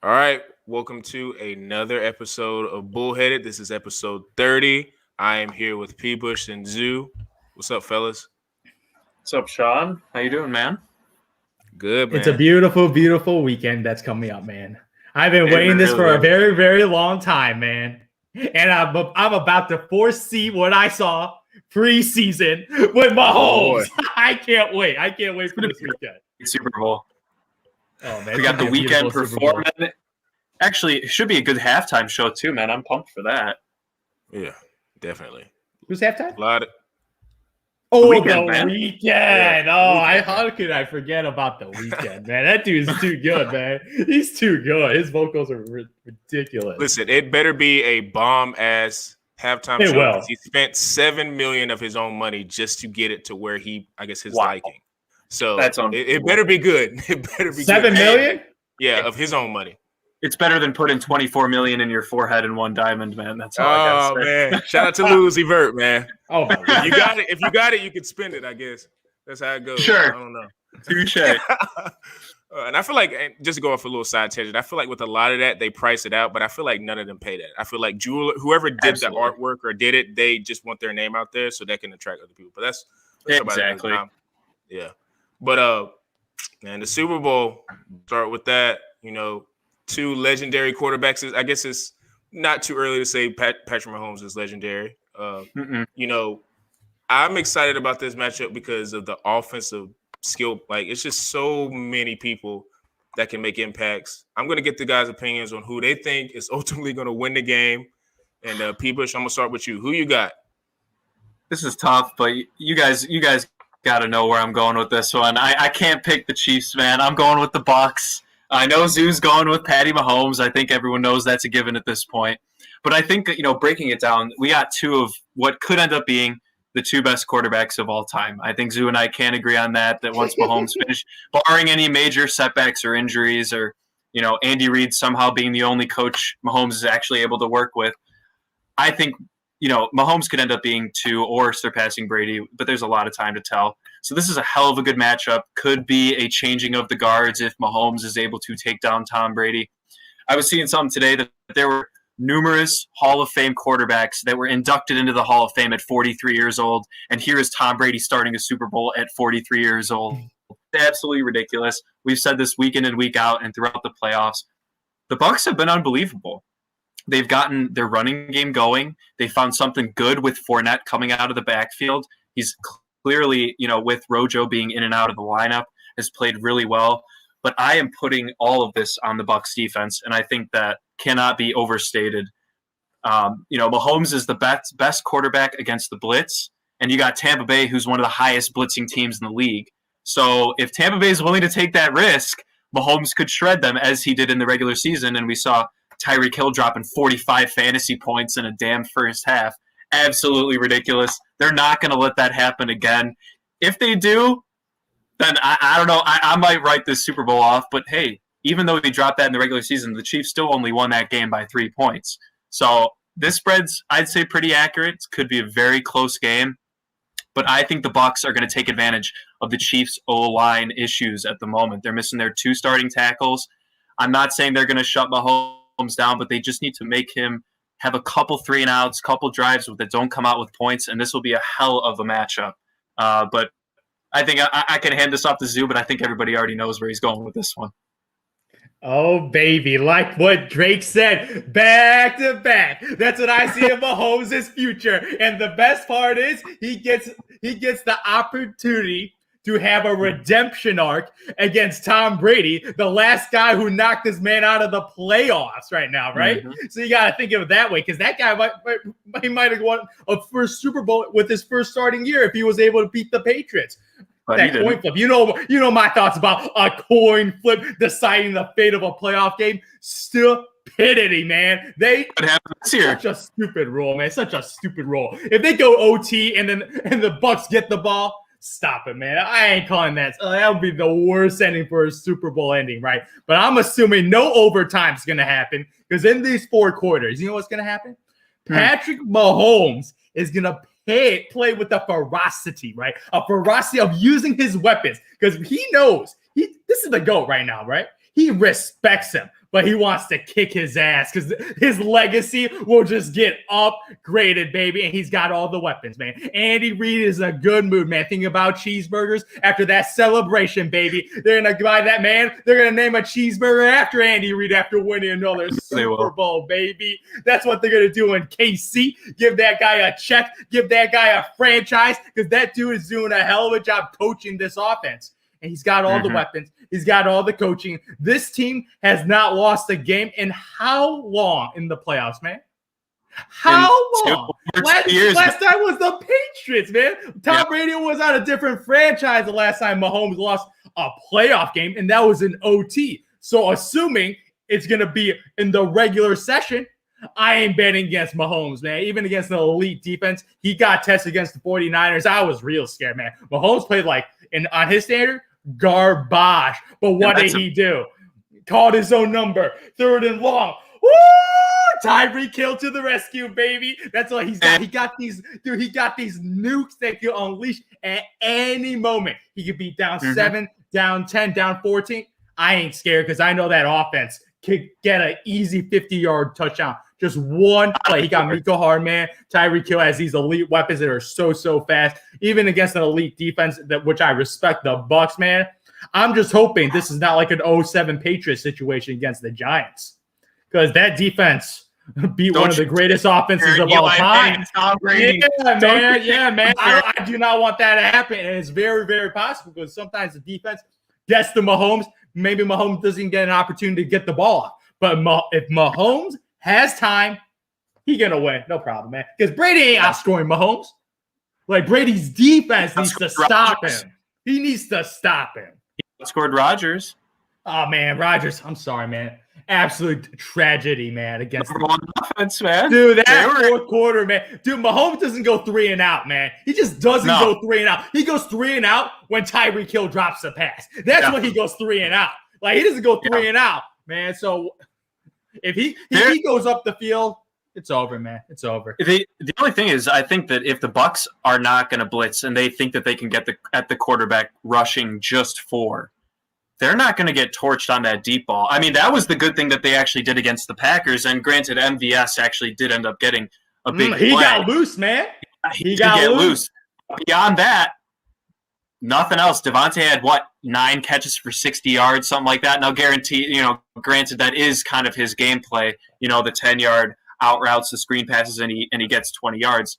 All right, welcome to another episode of Bullheaded. This is episode 30. I am here with P. Bush and Zoo. What's up, fellas? What's up, Sean? How you doing, man? Good, man. It's a beautiful, beautiful weekend that's coming up, man. I've been waiting this for a very, very long time, man. And I'm about to foresee what I saw preseason with Mahomes. I can't wait. I can't wait for this weekend. Super Bowl. Oh, man. We got the weekend performance. Actually, it should be a good halftime show, too, man. I'm pumped for that. Yeah, definitely. Who's halftime? A lot of... Oh, the man. weekend. Yeah, How could I forget about the weekend, man? That dude's too good, man. He's too good. His vocals are ridiculous. Listen, it better be a bomb-ass halftime show. Will. He spent $7 million of his own money just to get it to where his liking. So it better be good. It better be $7 million? Yeah, of his own money. It's better than putting $24 million in your forehead and one diamond, man. That's all I gotta say. Man. Shout out to Louis Vert, man. Oh, my God. If you got it, you can spend it, I guess. That's how it goes. Sure. I don't know. Touche. And I feel like, and just to go off a little side tangent, I feel like with a lot of that, they price it out, but I feel like none of them pay that. I feel like whoever did the artwork or did it, they just want their name out there so that can attract other people. But that's exactly. Yeah. But man, the Super Bowl, start with that, two legendary quarterbacks. I guess it's not too early to say Patrick Mahomes is legendary. I'm excited about this matchup because of the offensive skill. Like, it's just so many people that can make impacts. I'm going to get the guys' opinions on who they think is ultimately going to win the game. And P. Bush, I'm going to start with you. Who you got? This is tough, but you guys got to know where I'm going with this one. I can't pick the Chiefs, man. I'm going with the Bucs. I know Zoo's going with Patty Mahomes. I think everyone knows that's a given at this point. But I think, breaking it down, we got two of what could end up being the two best quarterbacks of all time. I think Zoo and I can agree on that once Mahomes finished, barring any major setbacks or injuries or, Andy Reid somehow being the only coach Mahomes is actually able to work with, I think, Mahomes could end up being two or surpassing Brady, but there's a lot of time to tell. So this is a hell of a good matchup. Could be a changing of the guards if Mahomes is able to take down Tom Brady. I was seeing something today that there were numerous Hall of Fame quarterbacks that were inducted into the Hall of Fame at 43 years old, and here is Tom Brady starting a Super Bowl at 43 years old. Absolutely ridiculous. We've said this week in and week out and throughout the playoffs. The Bucs have been unbelievable. They've gotten their running game going. They found something good with Fournette coming out of the backfield. He's clearly, with Rojo being in and out of the lineup, has played really well. But I am putting all of this on the Bucs defense, and I think that cannot be overstated. Mahomes is the best quarterback against the blitz, and you got Tampa Bay, who's one of the highest blitzing teams in the league. So if Tampa Bay is willing to take that risk, Mahomes could shred them as he did in the regular season, and we saw Tyreek Hill dropping 45 fantasy points in a damn first half. Absolutely ridiculous. They're not going to let that happen again. If they do, then I don't know. I might write this Super Bowl off. But, hey, even though they dropped that in the regular season, the Chiefs still only won that game by 3 points. So this spread's, I'd say, pretty accurate. It could be a very close game. But I think the Bucs are going to take advantage of the Chiefs' O-line issues at the moment. They're missing their 2 starting tackles. I'm not saying they're going to shut Mahomes down, but they just need to make him have a couple 3-and-outs, couple drives that don't come out with points, and this will be a hell of a matchup. But I think I can hand this off to Zoo, but I think everybody already knows where he's going with this one. Oh, baby, like what Drake said, back to back. That's what I see in Mahomes' future. And the best part is he gets the opportunity to have a redemption arc against Tom Brady, the last guy who knocked this man out of the playoffs right now, right? Mm-hmm. So you got to think of it that way, because that guy might have won a first Super Bowl with his first starting year if he was able to beat the Patriots. But that coin flip. You know my thoughts about a coin flip deciding the fate of a playoff game. Stupidity, man. What happened this year? Such a stupid rule, man. Such a stupid rule. If they go OT and the Bucs get the ball, stop it, man. I ain't calling that. That would be the worst ending for a Super Bowl ending, right? But I'm assuming no overtime is going to happen, because in these 4 quarters, you know what's going to happen? Patrick Mahomes is going to play with the ferocity, right? A ferocity of using his weapons, because he knows this is the GOAT right now, right? He respects him, but he wants to kick his ass because his legacy will just get upgraded, baby. And he's got all the weapons, man. Andy Reid is in a good mood, man. Thinking about cheeseburgers after that celebration, baby. They're going to buy that, man. They're going to name a cheeseburger after Andy Reid after winning another Super Bowl, baby. That's what they're going to do in KC. Give that guy a check. Give that guy a franchise because that dude is doing a hell of a job coaching this offense. And he's got all the weapons. He's got all the coaching. This team has not lost a game in how long in the playoffs, man? How long? Last time was the Patriots, man. Tom Brady was on a different franchise the last time Mahomes lost a playoff game, and that was an OT. So assuming it's going to be in the regular session, I ain't betting against Mahomes, man. Even against the elite defense, he got tested against the 49ers. I was real scared, man. Mahomes played on his standard, garbage. But what did he do? Called his own number. 3rd and long. Woo! Tyreek Hill to the rescue, baby. That's all he's got. He got these nukes that can unleash at any moment. He could be down 7, down 10, down 14. I ain't scared because I know that offense could get an easy 50-yard touchdown. Just one play. He got Miko Hardman. Tyreek Hill has these elite weapons that are so fast. Even against an elite defense, which I respect, the Bucs, man. I'm just hoping this is not like an 07 Patriots situation against the Giants. Because that defense beat one of the greatest offenses of all time. Yeah, man. I do not want that to happen. And it's very, very possible because sometimes the defense gets to Mahomes. Maybe Mahomes doesn't get an opportunity to get the ball off. But if Mahomes has time, he going to win. No problem, man. Because Brady ain't outscoring Mahomes. Like, Brady's defense needs to stop him. He needs to stop him. He outscored Rodgers. Oh, man. Rodgers, I'm sorry, man. Absolute tragedy, man, against the offense, man. Dude, that fourth quarter, man. Dude, Mahomes doesn't go 3 and out, man. He just doesn't go 3 and out. He goes 3 and out when Tyreek Hill drops the pass. That's when he goes 3 and out. Like, he doesn't go 3 and out, man. So if he goes up the field, it's over, man. It's over. The only thing is, I think that if the Bucs are not going to blitz and they think that they can get at the quarterback rushing just 4, they're not going to get torched on that deep ball. I mean, that was the good thing that they actually did against the Packers. And granted, MVS actually did end up getting a big play. He got loose, man. He got loose. Beyond that, nothing else. Devontae had, 9 catches for 60 yards, something like that. Now, granted, that is kind of his gameplay, the 10-yard out routes, the screen passes, and he gets 20 yards.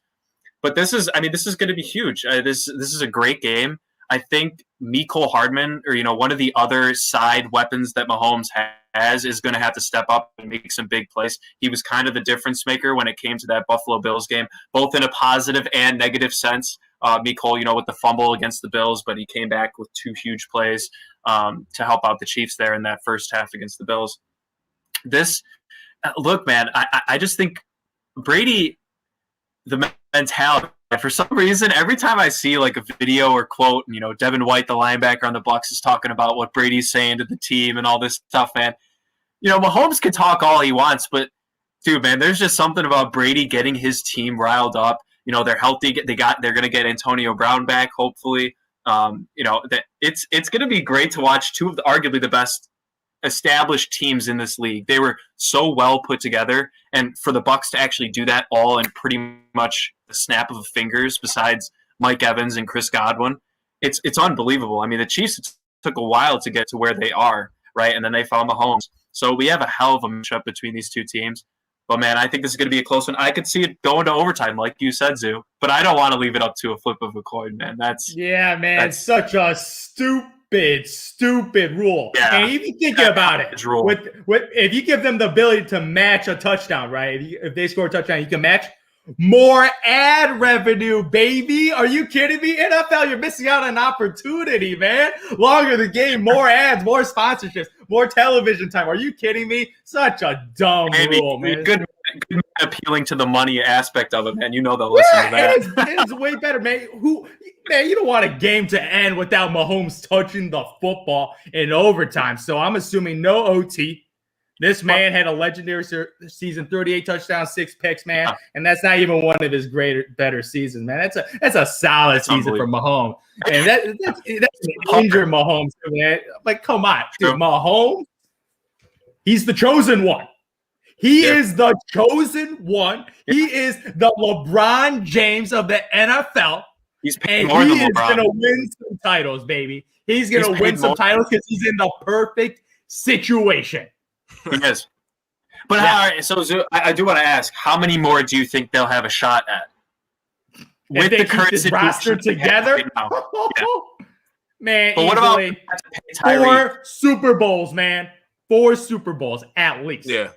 But this is going to be huge. This is a great game. I think Mecole Hardman, or one of the other side weapons that Mahomes has, is going to have to step up and make some big plays. He was kind of the difference maker when it came to that Buffalo Bills game, both in a positive and negative sense. Mecole, with the fumble against the Bills, but he came back with 2 huge plays to help out the Chiefs there in that first half against the Bills. Look, man, I just think Brady, the mentality. For some reason, every time I see a video or quote, Devin White, the linebacker on the Bucs, is talking about what Brady's saying to the team and all this stuff, man. Mahomes can talk all he wants, but dude, man, there's just something about Brady getting his team riled up. They're healthy. They're going to get Antonio Brown back, hopefully. That it's going to be great to watch 2 of arguably the best established teams in this league. They were so well put together, and for the Bucs to actually do that all in pretty much the snap of the fingers, besides Mike Evans and Chris Godwin, it's unbelievable. I mean, the Chiefs took a while to get to where they are, right? And then they found Mahomes. So we have a hell of a matchup between these 2 teams. But man, I think this is going to be a close one. I could see it going to overtime, like you said, Zoo. But I don't want to leave it up to a flip of a coin, man. That's such a stupid rule. Yeah. And even thinking about it, if you give them the ability to match a touchdown, right? If they score a touchdown, you can match more ad revenue, baby. Are you kidding me? NFL, you're missing out on an opportunity, man. Longer the game, more ads, more sponsorships, more television time. Are you kidding me? Such a dumb rule, man. Good appealing to the money aspect of it, man. They'll listen to that. It's way better, man. You don't want a game to end without Mahomes touching the football in overtime. So I'm assuming no OT. This man had a legendary season, 38 touchdowns, 6 picks, man. And that's not even one of his better seasons, man. That's a solid season for Mahomes. And that's an injured Mahomes, man. Like, come on, dude. Mahomes He's the chosen one. He Yeah. is the chosen one. He is the LeBron James of the NFL. He's paid And more he than is LeBron. going to win some titles, baby. He's going to He's win paid some more. titles because he's in the perfect situation. He is. But Yeah. all right, so I do want to ask, how many more do you think they'll have a shot at? If they keep this roster together, right now? Yeah. man, But what about easily Kyrie? 4 Super Bowls, man. 4 Super Bowls at least. Yeah.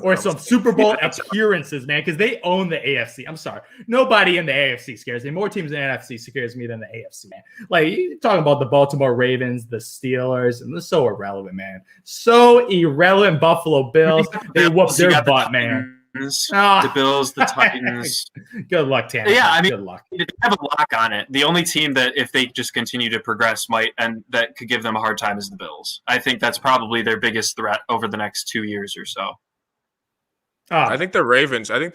Or some Super Bowl appearances, man, because they own the AFC. I'm sorry. Nobody in the AFC scares me. More teams in the NFC scares me than the AFC, man. Like, you're talking about the Baltimore Ravens, the Steelers, and they're so irrelevant, man. So irrelevant. Buffalo Bills. They whooped their butt, man. The Bills, the Titans. Good luck, Tanner. Yeah, I mean, good luck. they have a lock on it. The only team that, if they just continue to progress, and that could give them a hard time is the Bills. I think that's probably their biggest threat over the next 2 years or so. I think the Ravens. If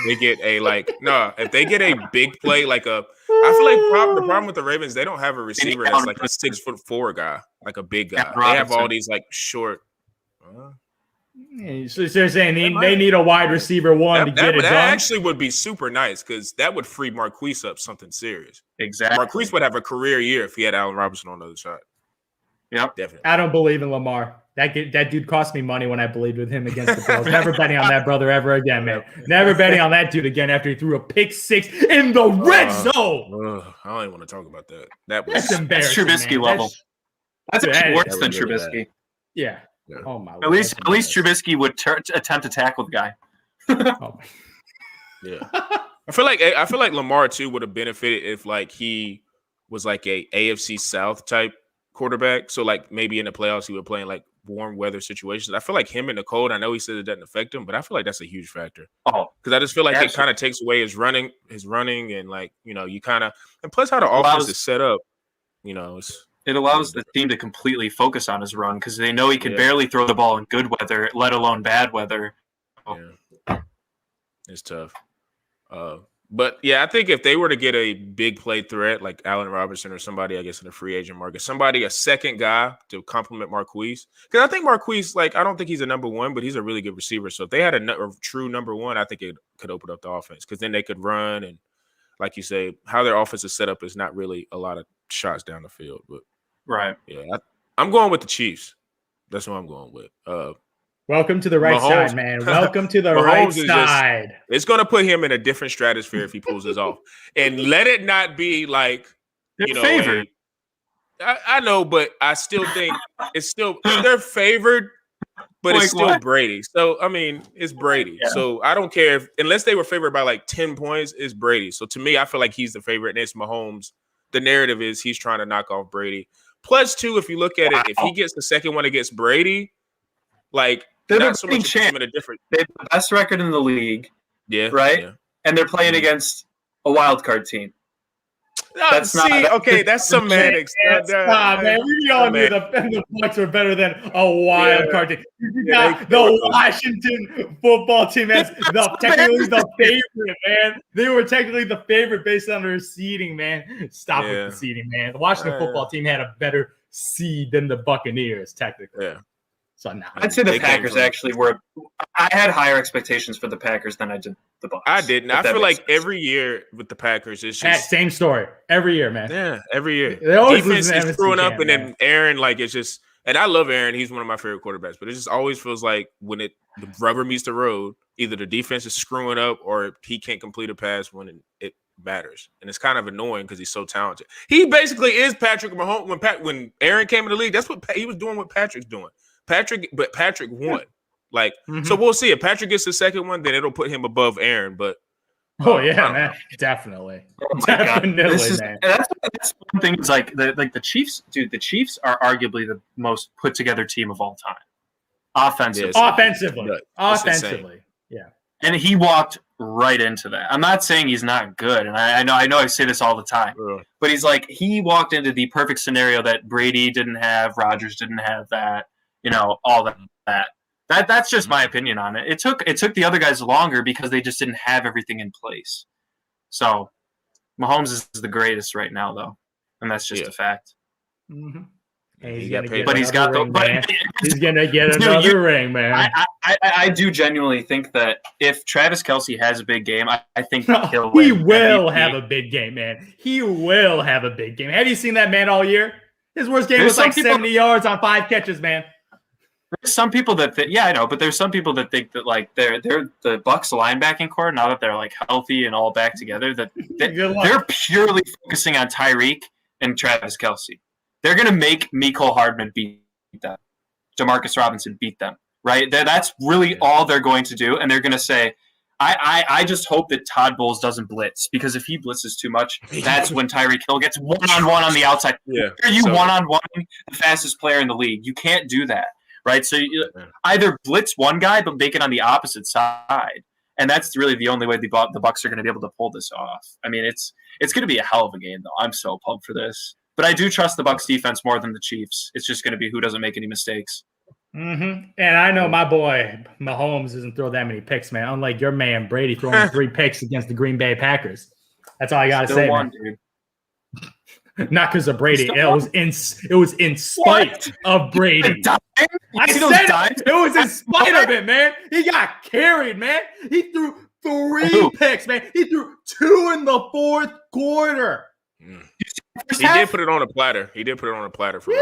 they get if they get a big play, I feel like the problem with the Ravens, they don't have a receiver that's like a 6'4" guy, like a big guy. They have all these like short. So you're saying they need a wide receiver to get it done? That actually would be super nice because that would free Marquise up something serious. Exactly. Marquise would have a career year if he had Allen Robinson on the other side. Yep. Definitely. I don't believe in Lamar. That dude cost me money when I believed with him against the Bills. Never betting on that brother ever again, man. Never betting on that dude again after he threw a pick 6 in the red zone. I don't even want to talk about that. That's embarrassing. That's Trubisky man. level. That's actually worse than Trubisky. Yeah. Yeah. Oh my. At least Trubisky would attempt to tackle the guy. Oh. Yeah. I feel like Lamar too would have benefited if like he was like a AFC South type quarterback. So like maybe in the playoffs he would play in like warm weather situations. I feel like him in the cold. I know he said it doesn't affect him, but I feel like that's a huge factor. Oh, because I just feel like absolutely. it kind of takes away his running, and like you kind of and plus how the offense is set up. It allows the team to completely focus on his run because they know he can barely throw the ball in good weather, let alone bad weather. Oh. Yeah. It's tough. But yeah, I think if they were to get a big play threat like Allen Robinson or somebody, I guess in the free agent market, a second guy to complement Marquise, because I think Marquise, I don't think he's a number one, but he's a really good receiver. So if they had a true number one, I think it could open up the offense because then they could run and, like you say, how their offense is set up is not really a lot of shots down the field. But right, yeah, I'm going with the Chiefs. That's what I'm going with. Welcome to the right Mahomes, side, man. Welcome to the right side. It's going to put him in a different stratosphere if he pulls this off. And let it not be like, favored. I know, but I still think they're favored, but it's still Brady. So, I mean, it's Brady. Yeah. So I don't care unless they were favored by like 10 points, it's Brady. So to me, I feel like he's the favorite and it's Mahomes. The narrative is he's trying to knock off Brady. Plus, too, if you look at it, if he gets the second one against Brady, they're not so much in a different. They have the best record in the league. Yeah. Right? Yeah. And they're playing against a wild card team. That's semantics. Man. We all knew the Bucs were better than a wild card team. The Washington football team as technically the favorite, man. They were technically the favorite based on their seeding, man. Stop with the seeding, man. The Washington football team had a better seed than the Buccaneers, technically. Yeah. So now I'd say the Packers actually were. I had higher expectations for the Packers than I did the Bucs. I didn't. I feel like every year with the Packers, it's just same story every year, man. Yeah, every year. They always defense is screwing up, and then Aaron, it's just. And I love Aaron; he's one of my favorite quarterbacks. But it just always feels like when the rubber meets the road, either the defense is screwing up or he can't complete a pass when it matters, and it's kind of annoying because he's so talented. He basically is Patrick Mahomes. When Aaron came in the league, that's what he was doing. What Patrick's doing. Patrick won. So we'll see. If Patrick gets the second one, then it'll put him above Aaron. But man, definitely, definitely, man. That's one thing. Is the Chiefs, dude. The Chiefs are arguably the most put together team of all time, offensively. Offensively, yeah. And he walked right into that. I'm not saying he's not good, and I know I say this all the time, but he walked into the perfect scenario that Brady didn't have, Rodgers didn't have that. All that. That's just my opinion on it. It took the other guys longer because they just didn't have everything in place. So Mahomes is the greatest right now, though, and that's just a fact. Mm-hmm. Hey, He got paid, but he's got ring, the. man. He's gonna get another ring, man. I do genuinely think that if Travis Kelce has a big game, I think he'll he win will MVP. have a big game, man. He will have a big game. Have you seen that man all year? His worst game was like 70 yards on 5 catches, man. There's some people that I know, but there's some people that think that like they're the Bucs linebacking core, now that they're like healthy and all back together, that they're purely focusing on Tyreek and Travis Kelce. They're gonna make Mecole Hardman beat them, Demarcus Robinson beat them, right? That's really all they're going to do, and they're gonna say, I just hope that Todd Bowles doesn't blitz, because if he blitzes too much, that's when Tyreek Hill gets one-on-one on the outside. Yeah, are you one-on-one the fastest player in the league? You can't do that. Right, so you either blitz one guy, but make it on the opposite side, and that's really the only way the Bucs are going to be able to pull this off. I mean, it's going to be a hell of a game, though. I'm so pumped for this, but I do trust the Bucs defense more than the Chiefs. It's just going to be who doesn't make any mistakes. Mm-hmm. And I know my boy Mahomes doesn't throw that many picks, man. Unlike your man Brady throwing 3 picks against the Green Bay Packers. That's all I got to say, man. Dude. Not because of Brady. It was in spite of Brady. I said it was in spite of it, man. He got carried, man. He threw 3 picks, man. He threw 2 in the 4th quarter. He did put it on a platter. For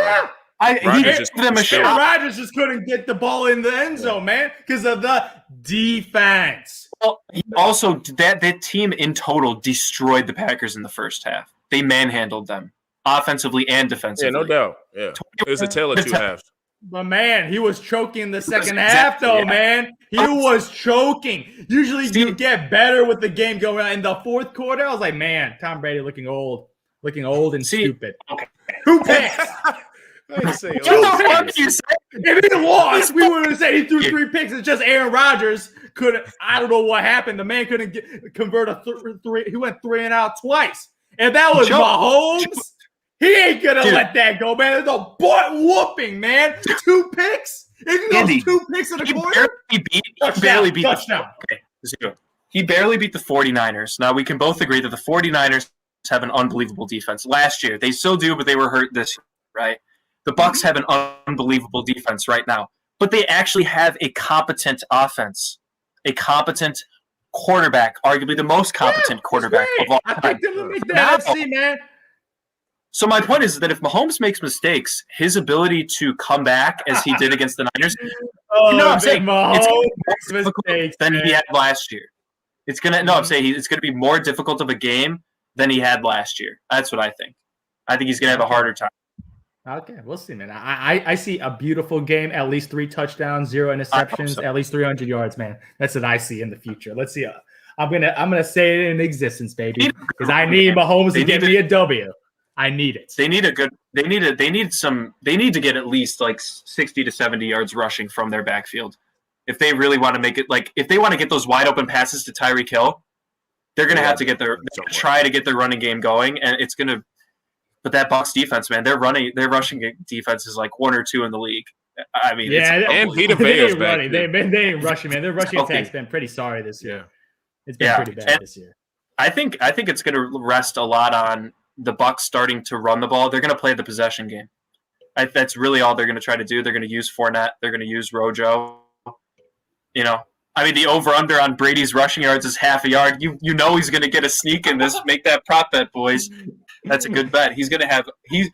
Rodgers. Rodgers just couldn't get the ball in the end zone, man, because of the defense. Well, also, that team in total destroyed the Packers in the first half. They manhandled them offensively and defensively. Yeah, no doubt. Yeah, it was a tale of 2 halves. But man, he was choking the second half, though, man. He was choking. Usually, you get better with the game going on. In the 4th quarter, I was like, man, Tom Brady looking old and stupid. Okay. 2 picks. If he lost, we would have said he threw 3 picks. It's just Aaron Rodgers couldn't. I don't know what happened. The man couldn't convert a 3. He went 3 and out twice. If that was Mahomes, he ain't gonna let that go, man. There's a butt whooping, man. 2 picks. If he goes 2 picks in the quarter, he barely beat touchdown. He barely beat the 49ers. Now we can both agree that the 49ers have an unbelievable defense. Last year, they still do, but they were hurt this year, right? The Bucs have an unbelievable defense right now, but they actually have a competent offense, a competent quarterback, arguably the most competent quarterback of all time. I picked him to make that NFC, man. So my point is that if Mahomes makes mistakes, his ability to come back as he did against the Niners, I'm saying it's going to be more difficult than he had last year. It's going to it's going to be more difficult of a game than he had last year. That's what I think. I think he's going to have a harder time. Okay, we'll see, man. I see a beautiful game, at least 3 touchdowns, 0 interceptions, at least 300 yards, man. That's what I see in the future. Let's see. I'm gonna say it in existence, baby, because I need Mahomes to get me a W. I need it. They need to get at least like 60 to 70 yards rushing from their backfield. If they really want to make it, like if they want to get those wide open passes to Tyreek Hill, they're gonna have to try to get their running game going, and it's gonna. But that Bucs defense, man, their rushing defense is like 1 or 2 in the league. I mean, and Vita Vea's back. They ain't rushing, man. Their rushing attack's been pretty sorry this year. Yeah. It's been pretty bad this year. I think it's going to rest a lot on the Bucs starting to run the ball. They're going to play the possession game. That's really all they're going to try to do. They're going to use Fournette. They're going to use Rojo. I mean, the over-under on Brady's rushing yards is half a yard. You know he's going to get a sneak in this. Make that prop bet, boys. That's a good bet. He's going to have he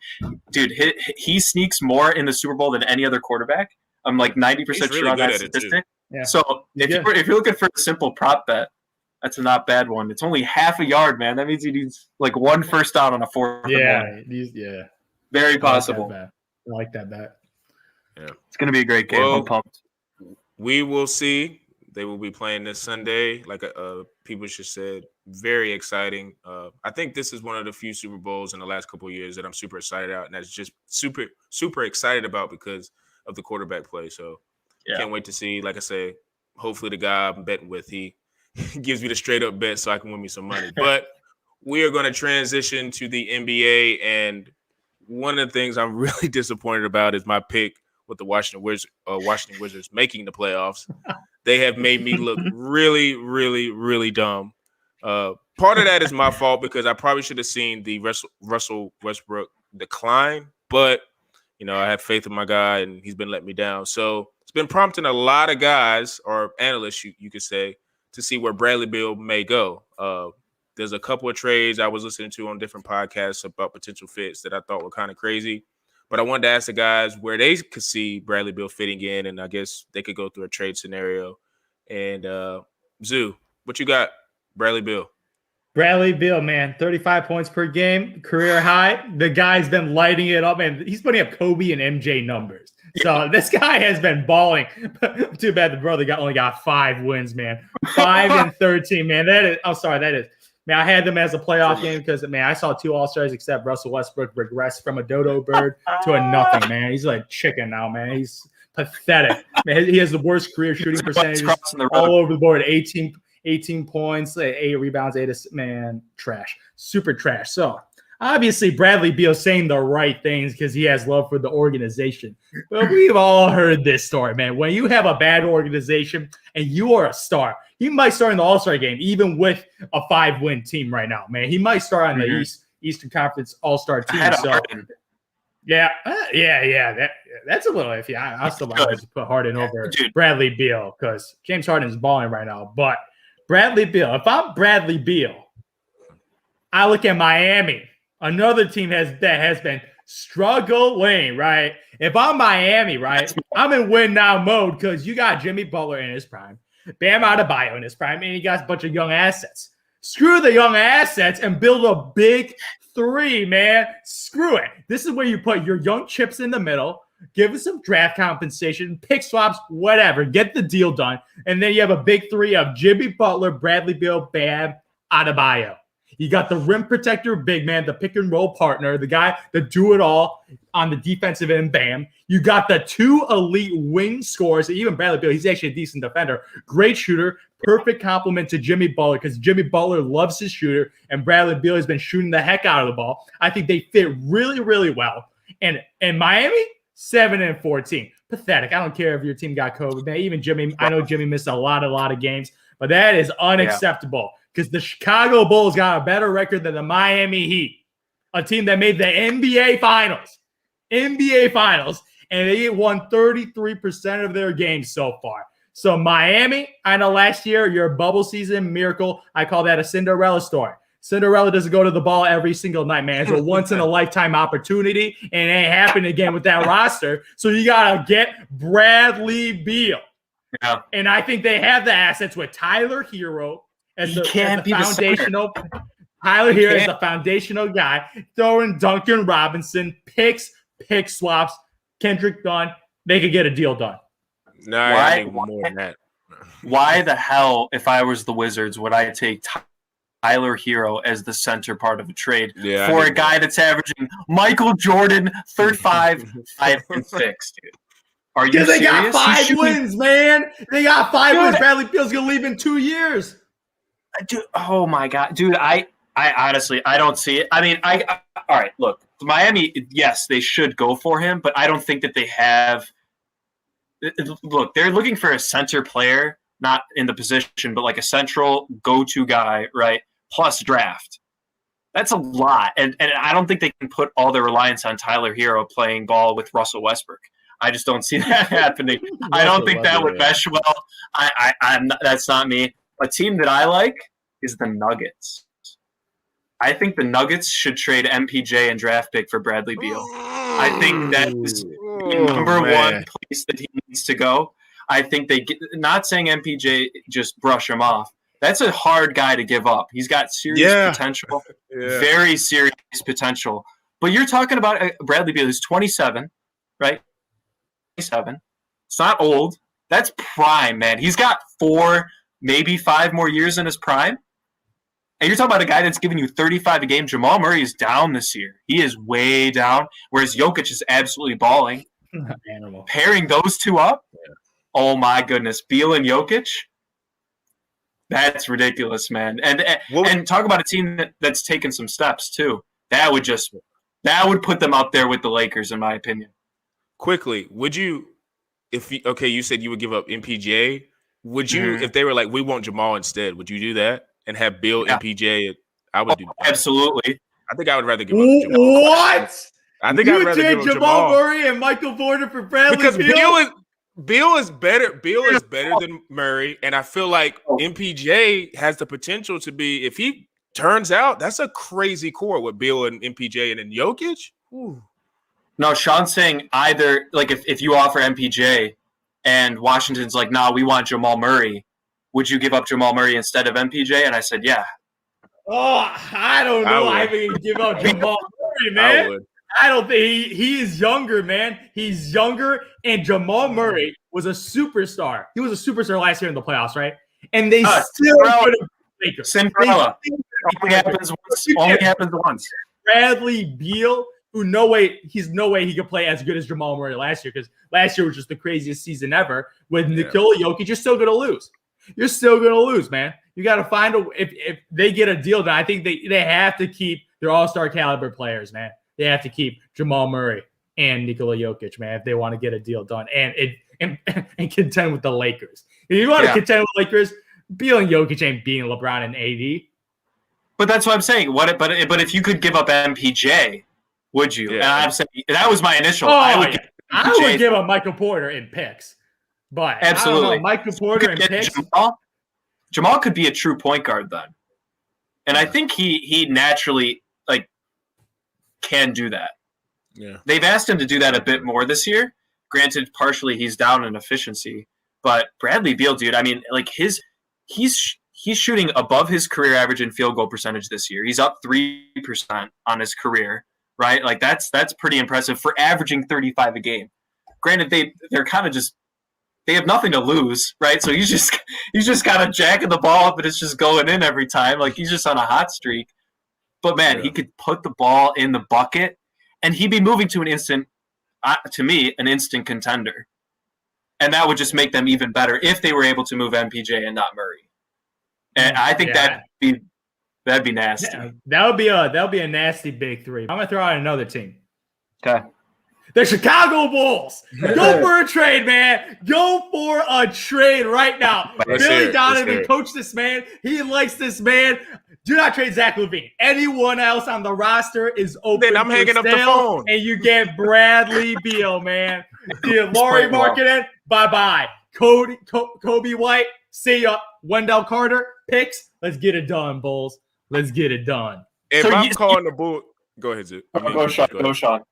sneaks more in the Super Bowl than any other quarterback. I'm like 90% sure on that statistic. Yeah. So if you're looking for a simple prop bet, that's a not bad one. It's only half a yard, man. That means he needs like 1 first down on a 4th. Yeah. Very possible. I like that bet. Yeah. It's going to be a great game. I'm pumped. We will see. They will be playing this Sunday. Like people just said, very exciting. I think this is one of the few Super Bowls in the last couple of years that I'm super excited about, and that's just super, super excited about because of the quarterback play. So can't wait to see. Like I said, hopefully the guy I'm betting with, he gives me the straight up bet so I can win me some money. But we are going to transition to the NBA, and one of the things I'm really disappointed about is my pick with the Washington Wizards making the playoffs. They have made me look really, really, really dumb. Part of that is my fault because I probably should have seen the Russell Westbrook decline. But, I have faith in my guy, and he's been letting me down. So it's been prompting a lot of guys or analysts, you could say, to see where Bradley Beal may go. There's a couple of trades I was listening to on different podcasts about potential fits that I thought were kind of crazy. But I wanted to ask the guys where they could see Bradley Beal fitting in, and I guess they could go through a trade scenario. And Zoo, what you got, Bradley Beal? Bradley Beal, man, 35 points per game, career high. The guy's been lighting it up, man. He's putting up Kobe and MJ numbers. So this guy has been balling. Too bad the brother only got 5 wins, man. 5 and 13, man. That is. Man, I had them as a playoff game because, man, I saw 2 All-Stars except Russell Westbrook regress from a dodo bird to a nothing, man. He's like chicken now, man. He's pathetic. Man, he has the worst career shooting percentages all over the board. 18 points, 8 rebounds, 8 assists. Man, trash. Super trash. So, obviously, Bradley Beal saying the right things because he has love for the organization. But we've all heard this story, man. When you have a bad organization and you are a star, he might start in the All-Star game, even with a 5-win team right now, man. He might start on the Eastern Conference All-Star team. So, that's a little iffy. I still like to put Harden over Bradley Beal because James Harden is balling right now. But Bradley Beal, if I'm Bradley Beal, I look at Miami, another team that has been struggling, right? If I'm Miami, right, I'm in win now mode because you got Jimmy Butler in his prime, Bam Adebayo in his prime, and you got a bunch of young assets. Screw the young assets and build a big 3, man. Screw it. This is where you put your young chips in the middle, give us some draft compensation, pick swaps, whatever. Get the deal done. And then you have a big 3 of Jimmy Butler, Bradley Beal, Bam Adebayo. You got the rim protector, big man, the pick and roll partner, the guy that do it all on the defensive end, Bam. You got the 2 elite wing scorers. Even Bradley Beal, he's actually a decent defender. Great shooter. Perfect compliment to Jimmy Butler because Jimmy Butler loves his shooter, and Bradley Beal has been shooting the heck out of the ball. I think they fit really, really well. And Miami, 7 and 14. Pathetic. I don't care if your team got COVID, man. Even Jimmy, I know Jimmy missed a lot of games, but that is unacceptable. Because the Chicago Bulls got a better record than the Miami Heat, a team that made the NBA Finals, and they won 33% of their games so far. So Miami, I know last year, your bubble season miracle, I call that a Cinderella story. Cinderella doesn't go to the ball every single night, man. It's a once-in-a-lifetime opportunity, and it ain't happening again with that roster. So you got to get Bradley Beal. Yeah. And I think they have the assets with Tyler Hero, as the foundational. Tyler here is the foundational guy. Throwing Duncan Robinson, picks, pick swaps, Kendrick Dunn. They could get a deal done. No, I think more than that. Why the hell, if I was the Wizards, would I take Tyler Hero as the center part of a trade for a guy that's averaging Michael Jordan 35, 5, and 6, dude? Are you serious? They got 5 wins, man. They got 5 wins. Bradley Beal's going to leave in 2 years. Dude, oh my God, dude! I honestly, I don't see it. I mean, all right. Look, Miami, yes, they should go for him, but I don't think that they have. Look, they're looking for a center player, not in the position, but like a central go-to guy, right? Plus draft. That's a lot, and I don't think they can put all their reliance on Tyler Hero playing ball with Russell Westbrook. I just don't see that happening. I don't think that would mesh well. I'm that's not me. A team that I like is the Nuggets. I think the Nuggets should trade MPJ and draft pick for Bradley Beal. I think that is the number one place that he needs to go. I think not saying MPJ, just brush him off. That's a hard guy to give up. He's got serious potential, very serious potential. But you're talking about Bradley Beal, who's 27, right? 27. It's not old. That's prime, man. He's got 4, maybe 5 more years in his prime. And you're talking about a guy that's giving you 35 a game. Jamal Murray is down this year. He is way down, whereas Jokic is absolutely balling. Animal. Pairing those two up, oh my goodness. Beal and Jokic, that's ridiculous, man. And talk about a team that's taken some steps, too. That would put them up there with the Lakers, in my opinion. Quickly, would you – you said you would give up MPJ. Would you, if they were like, we want Jamal instead, would you do that and have Beal, MPJ? I would do that. Absolutely. I think I would rather give up Jamal. What? I think You I'd rather trade go Jamal Murray and Michael Porter for Bradley because Beal? Beal is better. Beal is better than Murray, and I feel like MPJ has the potential to be. If he turns out, that's a crazy core with Beal and MPJ, and then Jokic. Ooh. No, Sean's saying either like if you offer MPJ and Washington's like, nah, we want Jamal Murray, would you give up Jamal Murray instead of MPJ? And I said, yeah. Oh, I don't know. I would give up Jamal Murray, man. I don't think he is younger, man. He's younger, and Jamal Murray was a superstar. He was a superstar last year in the playoffs, right? And they still could have Lakers. Cinderella. Only happens once. Bradley Beal, who he's no way he could play as good as Jamal Murray last year, because last year was just the craziest season ever. With Nikola Jokic, you're still gonna lose. You're still gonna lose, man. You got to find if they get a deal done. I think they have to keep their all-star caliber players, man. They have to keep Jamal Murray and Nikola Jokic, man, if they want to get a deal done and contend with the Lakers. If you want to contend with the Lakers, Beal and Jokic ain't beating LeBron and AD. But that's what I'm saying. But if you could give up MPJ, would you? Yeah. And I'm saying that was my initial. I would give up Michael Porter in picks. But absolutely, I don't know, Michael Porter in picks. Jamal could be a true point guard then, and I think he naturally can do that. Yeah, they've asked him to do that a bit more this year. Granted, partially he's down in efficiency, but Bradley Beal, dude, I mean, like he's shooting above his career average in field goal percentage this year. He's up 3% on his career, right? Like that's pretty impressive for averaging 35 a game. Granted, they're kind of just. They have nothing to lose, right? So he's just kind of jacking the ball up and it's just going in every time. Like he's just on a hot streak. But man, he could put the ball in the bucket and he'd be moving to an instant contender. And that would just make them even better if they were able to move MPJ and not Murray. And I think that'd be nasty. Yeah, that would be a nasty big three. I'm gonna throw out another team. Okay. The Chicago Bulls. Go for a trade, man. Go for a trade right now. Billy Donovan coached this man. He likes this man. Do not trade Zach LaVine. Anyone else on the roster is open. Then I'm hanging up the phone. And you get Bradley Beal, man. Laurie Markkinen, bye-bye. Kobe White, see ya. Wendell Carter, picks. Let's get it done, Bulls. Let's get it done. If I'm calling the Bulls, go ahead, Zip. Go, Sean.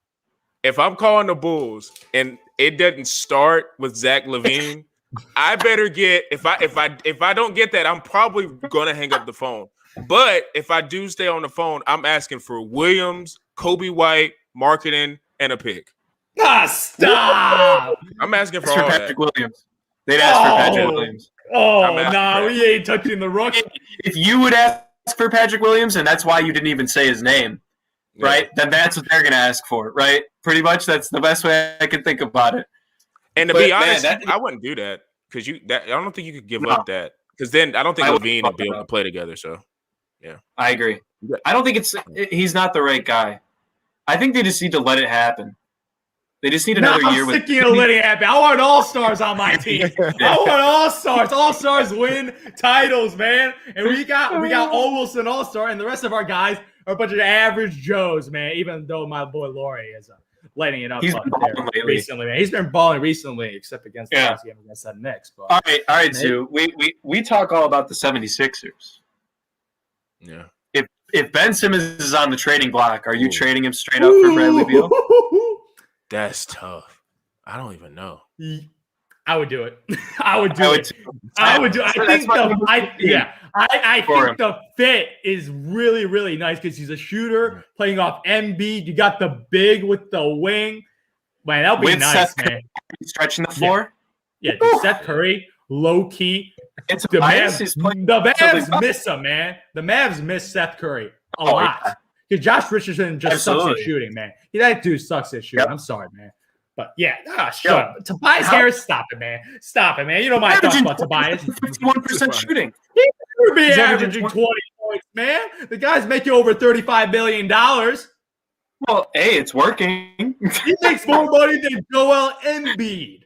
If I'm calling the Bulls and it doesn't start with Zach LaVine, I better get if I don't get that, I'm probably gonna hang up the phone. But if I do stay on the phone, I'm asking for Williams, Kobe White, Marketing, and a pick. Stop! I'm asking for Patrick Williams. They'd ask for Patrick Williams. We ain't touching the rookie. If you would ask for Patrick Williams, and that's why you didn't even say his name. Right, then that's what they're gonna ask for, right? Pretty much, that's the best way I can think about it. And to be honest, I wouldn't do that because I don't think you could give up that because then I don't think LaVine and Beal can play together. So, yeah, I agree. I don't think he's not the right guy. I think they just need to let it happen. They just need another year. I'm sick of letting it happen. I want all-stars on my team. I want all-stars. All-stars win titles, man. And we got almost an all-star, and the rest of our guys are a bunch of average Joes, man. Even though my boy Laurie is lighting it up recently, man. He's been balling recently, except against the last game against the Knicks. But, all right, Sue. We talk all about the 76ers. Yeah. If Ben Simmons is on the trading block, are you trading him straight up for Bradley Beal? That's tough. I don't even know. I would do it. I would do it. I think the fit is really, really nice because he's a shooter playing off Embiid. You got the big with the wing. Man, that would be nice, man. Stretching the floor. Yeah, Seth Curry, low key. The Mavs miss him, man. The Mavs miss Seth Curry a lot. Because Josh Richardson just sucks at shooting, man. That dude sucks at shooting. Yep. I'm sorry, man. But yeah, shut up. Tobias Harris, stop it, man. Stop it, man. You know my thoughts about Tobias. 51% shooting. He would be averaging 20 points, man. The guy's making over $35 million. Well, hey, it's working. He makes more money than Joel Embiid.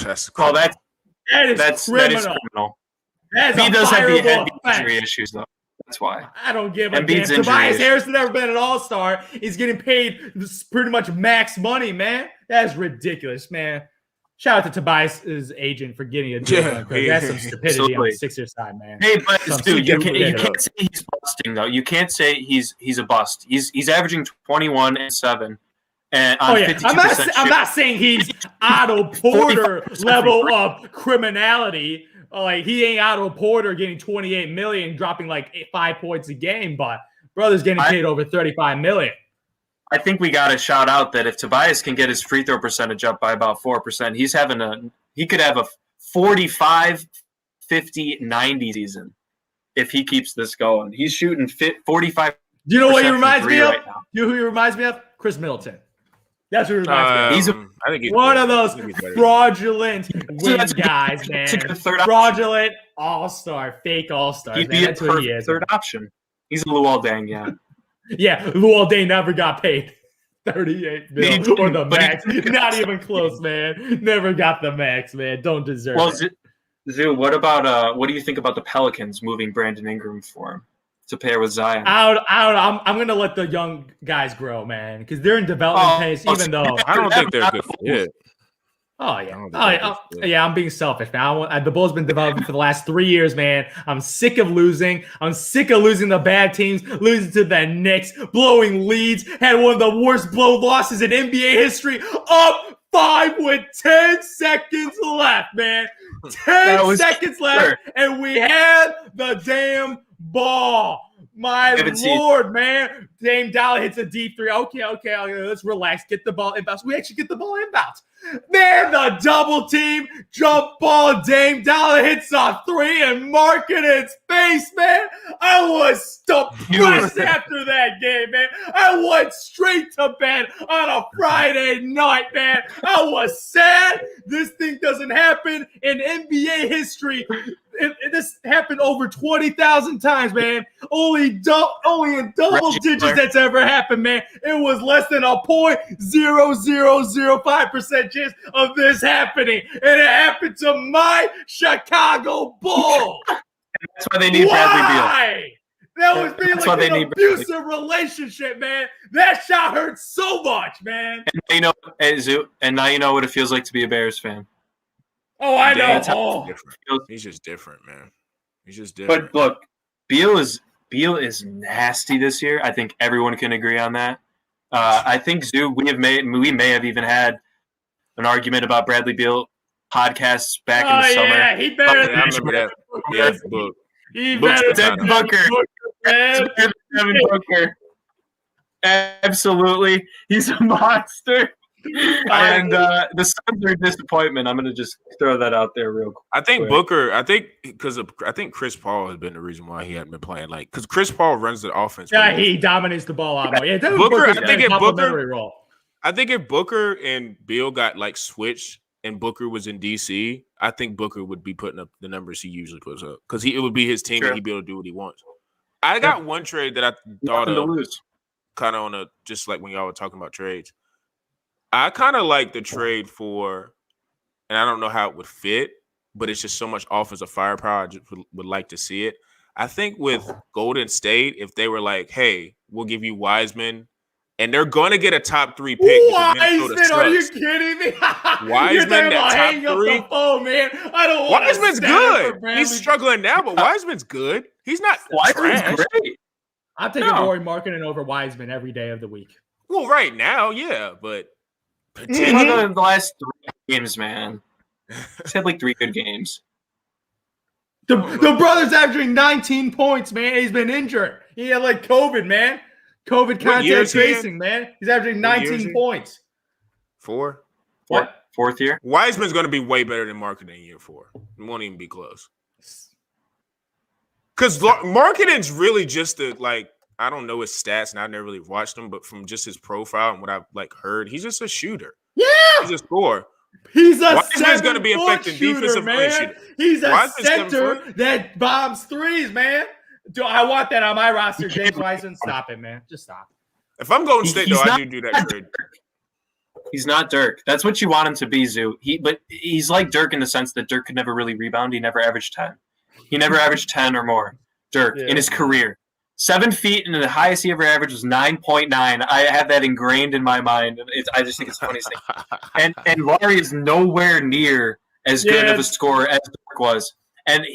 That's cool. That is criminal. He does have the injury issues, though. That's why. I don't give a damn. Embiid's Tobias injuries. Harris has never been an all-star. He's getting paid pretty much max money, man. That's ridiculous, man. Shout out to Tobias' agent for getting a deal done, because that's some stupidity on the Sixers side, man. Hey, but dude, you stupid. can't say he's busting though. You can't say he's a bust. He's averaging 21 and 7, and on 52%. I'm not saying he's Otto Porter 45% level of criminality. Like, he ain't Otto Porter getting 28 million, dropping like 5 points a game, but brother's getting paid over 35 million. I think we got to shout out that if Tobias can get his free throw percentage up by about 4%, he could have a 45, 50, 90 season if he keeps this going. He's shooting 45%. Do you know what he reminds me of? Right now. You know who he reminds me of? Chris Middleton. That's who he reminds me of. I think he's One better. of those fraudulent win guys, man. Fraudulent all-star, fake all-stars. He'd be a That's what he perfect is. third option. He's a Luol Deng, yeah. Yeah, Luol Deng never got paid 38 mil or the max. Not even close, man. Never got the max, man. Don't deserve it. Zoo, what do you think about the Pelicans moving Brandon Ingram for him to pair with Zion? I don't know. I'm going to let the young guys grow, man, because they're in development pace, even though I don't think they're good fit. Oh, yeah. Yeah, I'm being selfish, man. The Bulls been developing for the last 3 years, man. I'm sick of losing. I'm sick of losing the bad teams, losing to the Knicks, blowing leads, had one of the worst blow losses in NBA history, up 5 with 10 seconds left, man. 10 seconds left, and we had the damn ball. My Lord, man. Dame Dollar hits a deep three. Okay, let's relax. Get the ball inbounds. We actually get the ball inbounds. Man, the double team, jump ball, Dame Dollar hits a three and Markkanen's face, man. I was depressed after that game, man. I went straight to bed on a Friday night, man. I was sad. This thing doesn't happen in NBA history. This happened over 20,000 times, man. Only in double digits that's ever happened, man. It was less than a 0.0005% chance of this happening, and it happened to my Chicago Bulls. That's why they need Bradley Beal. That was being like an abusive relationship, man. That shot hurt so much, man. And now you know what it feels like to be a Bears fan. Oh, I know. He's just different, man. He's just different. But look, Beal is nasty this year. I think everyone can agree on that. I think Zoo, we may have even had an argument about Bradley Beal podcasts back in the summer. Yeah, he better. I remember that. Yeah, book. He better than Devin Booker. Absolutely, he's a monster. And the Suns are a disappointment. I'm going to just throw that out there real quick. I think Booker. I think Chris Paul has been the reason why he hadn't been playing. Like, because Chris Paul runs the offense. Yeah, he dominates the ball out more. Yeah, Booker. I think if role. Booker and Beal got like switched and Booker was in DC, I think Booker would be putting up the numbers he usually puts up because it would be his team and he'd be able to do what he wants. I got one trade that I thought of, kind of on a just like when y'all were talking about trades. I kind of like the trade for, and I don't know how it would fit, but it's just so much offensive firepower. I just would like to see it. I think with Golden State, if they were like, hey, we'll give you Wiseman, and they're going to get a top 3 pick. Wiseman, are you kidding me? Wiseman, that top 3. Oh, man. I don't want Wiseman's good. He's struggling now, but Wiseman's good. He's not trash. Great. I'm taking Lauri Markkanen over Wiseman every day of the week. Well, right now, yeah, but the last 3 games, man. He's had like 3 good games. The brother's averaging 19 points, man. He's been injured. He had like COVID, man. COVID contact tracing, man. He's averaging 19 points. 4? What? 4th year? Wiseman's going to be way better than Markkanen in year 4. It won't even be close. Because Markkanen's really just I don't know his stats, and I've never really watched him, but from just his profile and what I've heard, he's just a shooter. Yeah, he's a scorer. He's a Wiseman's going to be affecting defensive man. He's a center that bombs threes, man. I want that on my roster, James Wiseman. Stop it, man. Just stop. If I'm Golden State, though, I do that trade. He's not Dirk. That's what you want him to be, Zoo. But he's like Dirk in the sense that Dirk could never really rebound. He never averaged 10. He never averaged 10 or more. Dirk, in his career. 7 feet, and the highest he ever averaged was 9.9. I have that ingrained in my mind, and I just think it's the funniest thing. And Laurie is nowhere near as good of a scorer as Dirk was. And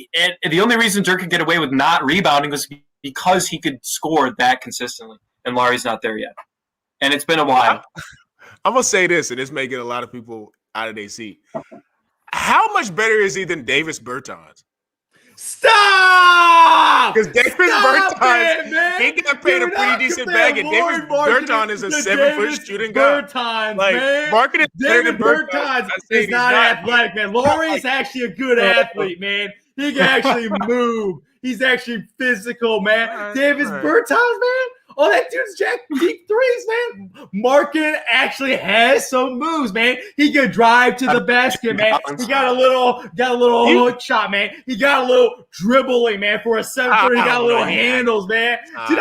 the only reason Dirk could get away with not rebounding was because he could score that consistently, and Laurie's not there yet. And it's been a while. I'm going to say this, and it's making a lot of people out of their seat. How much better is he than Davis Bertans? Stop! Because Davis Bertans, he got paid a pretty decent bag, and Davis Bertans is a 7-foot shooting guy. Bertans, like, man. Marketing David Bertans is not athletic, man. Laurie's actually a good athlete, man. He can actually move. He's actually physical, man. Davis Bertans, man. Oh, that dude's jack deep threes, man. Markin actually has some moves, man. He can drive to the basket, man. He got a little hook shot, man. He got a little dribbling, man. For a 7'3", he got a little handles, man. Dude,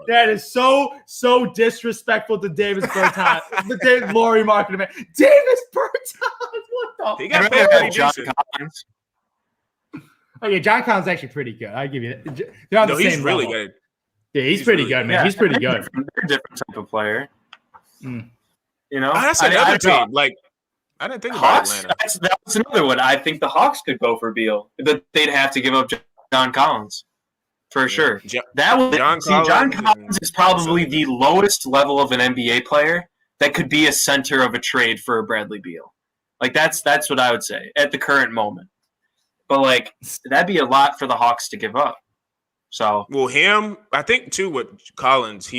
that is so disrespectful to Davis Bertans. The Laurie Markin, man. Davis Bertans, what the? He got paid pretty decent. Oh yeah, John Collins is actually pretty good. I give you that. They're on the same he's really level. good. Yeah, he's pretty good, man. He's pretty good. They're a different type of player. You know, that's another team. Like, I didn't think about Atlanta. That's another one. I think the Hawks could go for Beal, but they'd have to give up John Collins for sure. John Collins is probably the lowest level of an NBA player that could be a center of a trade for a Bradley Beal. Like that's what I would say at the current moment. But like that'd be a lot for the Hawks to give up. So I think too. What Collins,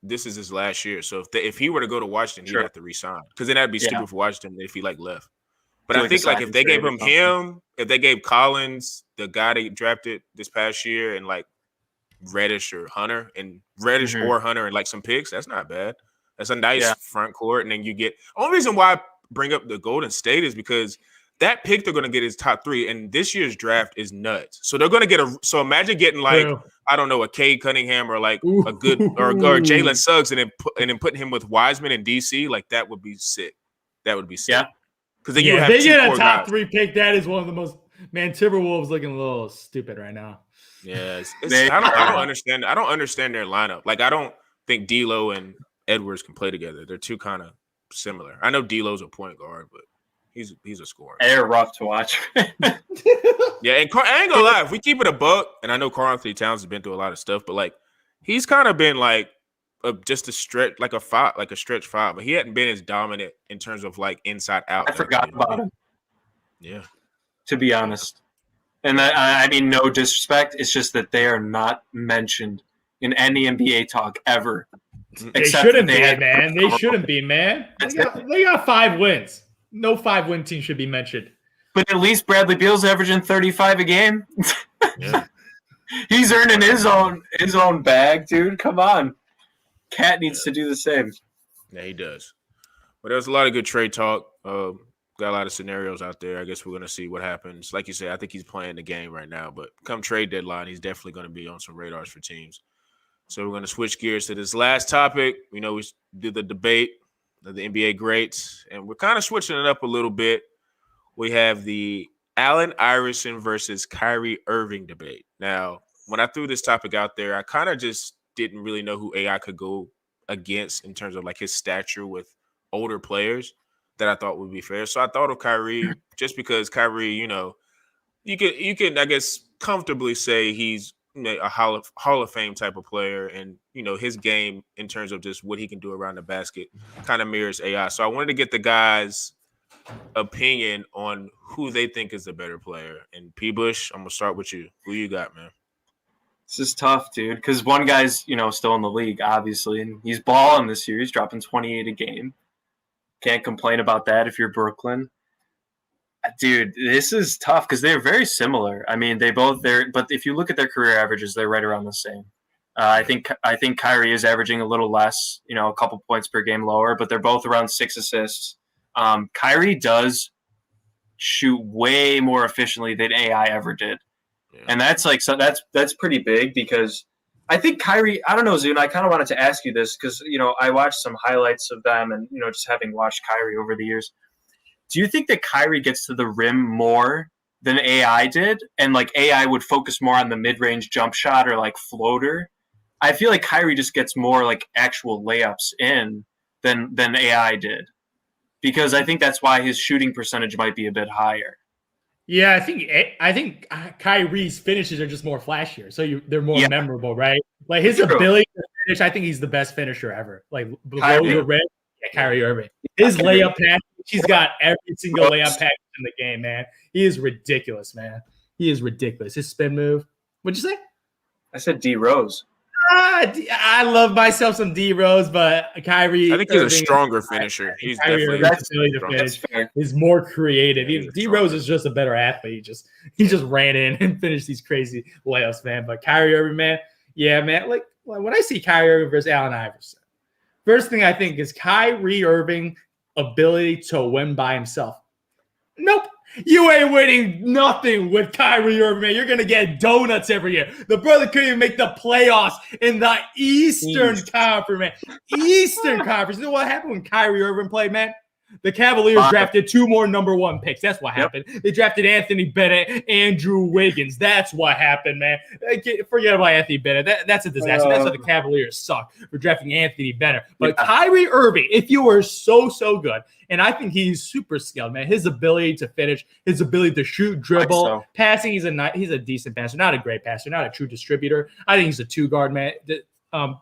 this is his last year. So if he were to go to Washington, he'd have to resign because then that'd be stupid for Washington if he left. But I think if they gave if they gave Collins, the guy they drafted this past year, and like Reddish or Hunter, and like some picks, that's not bad. That's a nice front court, and then you get. Only reason why I bring up the Golden State is because that pick they're going to get is top 3, and this year's draft is nuts. So they're going to get so imagine getting like I don't know, a Cade Cunningham or like a good or Jalen Suggs, and then putting him with Wiseman and DC, like that would be sick. That would be sick. Yeah, because then you have they get a top guys. 3 pick. That is one of the most Timberwolves looking a little stupid right now. Yeah, I don't understand. I don't understand their lineup. Like I don't think D'Lo and Edwards can play together. They're too kind of similar. I know D'Lo's a point guard, but he's a scorer. They're rough to watch. Yeah, and I ain't gonna lie, if we keep it a buck, and I know Karl-Anthony Towns has been through a lot of stuff, but like he's kind of been like just a stretch, like a stretch 5, but he hadn't been as dominant in terms of like inside out. I forgot about him. Yeah, to be honest, and I mean no disrespect, it's just that they are not mentioned in any NBA talk ever. They shouldn't be, man. They shouldn't be, man. They got 5 wins. No 5-win team should be mentioned. But at least Bradley Beal's averaging 35 a game. Yeah. He's earning his own bag, dude. Come on. Cat needs to do the same. Yeah, he does. But there's a lot of good trade talk. Got a lot of scenarios out there. I guess we're going to see what happens. Like you said, I think he's playing the game right now. But come trade deadline, he's definitely going to be on some radars for teams. So we're going to switch gears to this last topic. We did the debate of the NBA greats, and we're kind of switching it up a little bit. We have the Allen Iverson versus Kyrie Irving debate. Now, when I threw this topic out there, I kind of just didn't really know who AI could go against in terms of like his stature with older players that I thought would be fair. So I thought of Kyrie just because Kyrie, you can I guess comfortably say he's a Hall of Fame type of player, and his game in terms of just what he can do around the basket kind of mirrors AI. So I wanted to get the guys' opinion on who they think is the better player. And P. Bush, I'm gonna start with you. Who you got, man? This is tough, dude, because one guy's still in the league, obviously, and he's balling this year. He's dropping 28 a game. Can't complain about that if you're Brooklyn. Dude, this is tough because they're very similar. I mean, but if you look at their career averages, they're right around the same. I think Kyrie is averaging a little less, a couple points per game lower, but they're both around 6 assists. Kyrie does shoot way more efficiently than AI ever did. Yeah. And that's pretty big because I think Kyrie, I don't know, Zune, I kind of wanted to ask you this because, I watched some highlights of them and, just having watched Kyrie over the years. Do you think that Kyrie gets to the rim more than AI did, and like AI would focus more on the mid-range jump shot or like floater. I feel like Kyrie just gets more like actual layups in than AI did, because I think that's why his shooting percentage might be a bit higher. Yeah, I think Kyrie's finishes are just more flashier, so they're more memorable, right? Like his ability to finish, I think he's the best finisher ever. Like below the rim, Kyrie Irving. His layup package, he's got every single layup package in the game, man. He is ridiculous, man. He is ridiculous. His spin move. What'd you say? I said D Rose. I love myself some D Rose, but Kyrie. I think he's a stronger finisher. He's definitely He's more creative. D Rose is just a better athlete. He just ran in and finished these crazy layups, man. But Kyrie Irving, man, yeah, man. Like when I see Kyrie Irving versus Allen Iverson, first thing I think is Kyrie Irving ability to win by himself. Nope. You ain't winning nothing with Kyrie Irving, man. You're going to get donuts every year. The brother couldn't even make the playoffs in the Eastern Conference, man. Eastern Conference. You know what happened when Kyrie Irving played, man? The Cavaliers drafted 2 more number 1 picks. That's what happened. They drafted Anthony Bennett, Andrew Wiggins. That's what happened, man. Forget about Anthony Bennett. That's a disaster. That's why the Cavaliers suck for drafting Anthony Bennett. But Kyrie Irving, if you were so good, and I think he's super skilled, man. His ability to finish, his ability to shoot, dribble, passing, he's a decent passer. Not a great passer, not a true distributor. I think he's a 2-guard, man.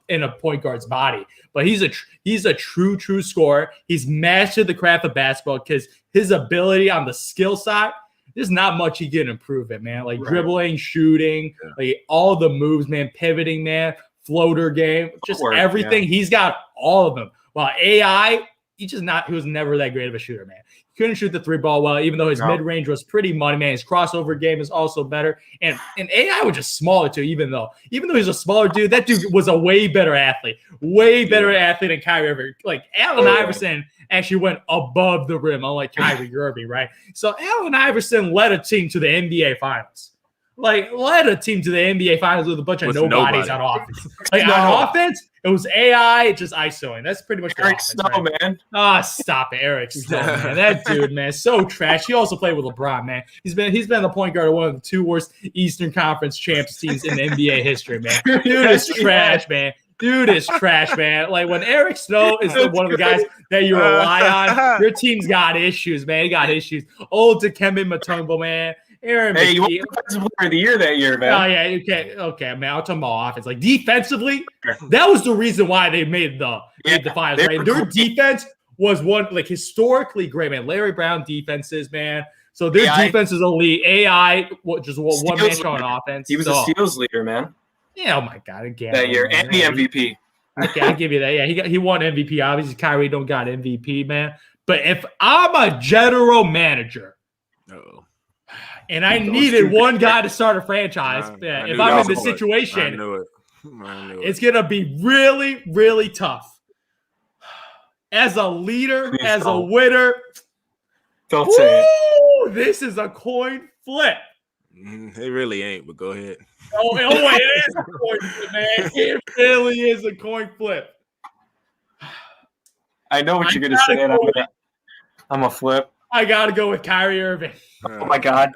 In a point guard's body, but he's a true scorer. He's mastered the craft of basketball because his ability on the skill side, there's not much he can improve it, man. Like dribbling, shooting, like all the moves, man, pivoting, man, floater game, just everything. He's got all of them. While AI, he was never that great of a shooter, man. He couldn't shoot the 3-ball well, even though his mid-range was pretty money, man. His crossover game is also better. And AI was just smaller too, even though he's a smaller dude, that dude was a way better athlete. Way better athlete than Kyrie Irving. Like Allen Iverson actually went above the rim, unlike Kyrie Irving, right? So Allen Iverson led a team to the NBA Finals. Like, led a team to the NBA Finals with a bunch of nobodies on offense. Like, on offense, it was AI just ISOing. That's pretty much the Eric offense, Snow, right? man. Stop it, Eric Snow, man. That dude, man, so trash. He also played with LeBron, man. He's been the point guard of one of the 2 worst Eastern Conference champs teams in NBA history, man. Dude is trash, man. Dude is trash, man. Like, when Eric Snow is one of the guys that you rely on, your team's got issues, man. He got issues. Old Dikembe Mutombo, man. Aaron McKee. You won Defensive Player of the Year that year, man. Oh, yeah, you can't. Okay, man, I'll talk about offense. Like, defensively, that was the reason why they made the finals, right? Their defense was historically great, man. Larry Brown defenses, man. So their defense is elite. AI, just one man show on offense. He was a steals leader, man. Yeah, oh my God, again. That year, and the MVP. Okay, I'll give you that. Yeah, he won MVP. Obviously, Kyrie don't got MVP, man. But if I'm a general manager, and I needed one guy to start a franchise, if I'm in this situation, it's going to be really, really tough. As a leader, as a winner, don't say it. This is a coin flip. It really ain't, but go ahead. Oh, it is a coin flip, man. It really is a coin flip. I know what you're going to say, and I'm a flip. I got to go with Kyrie Irving. Oh, my God.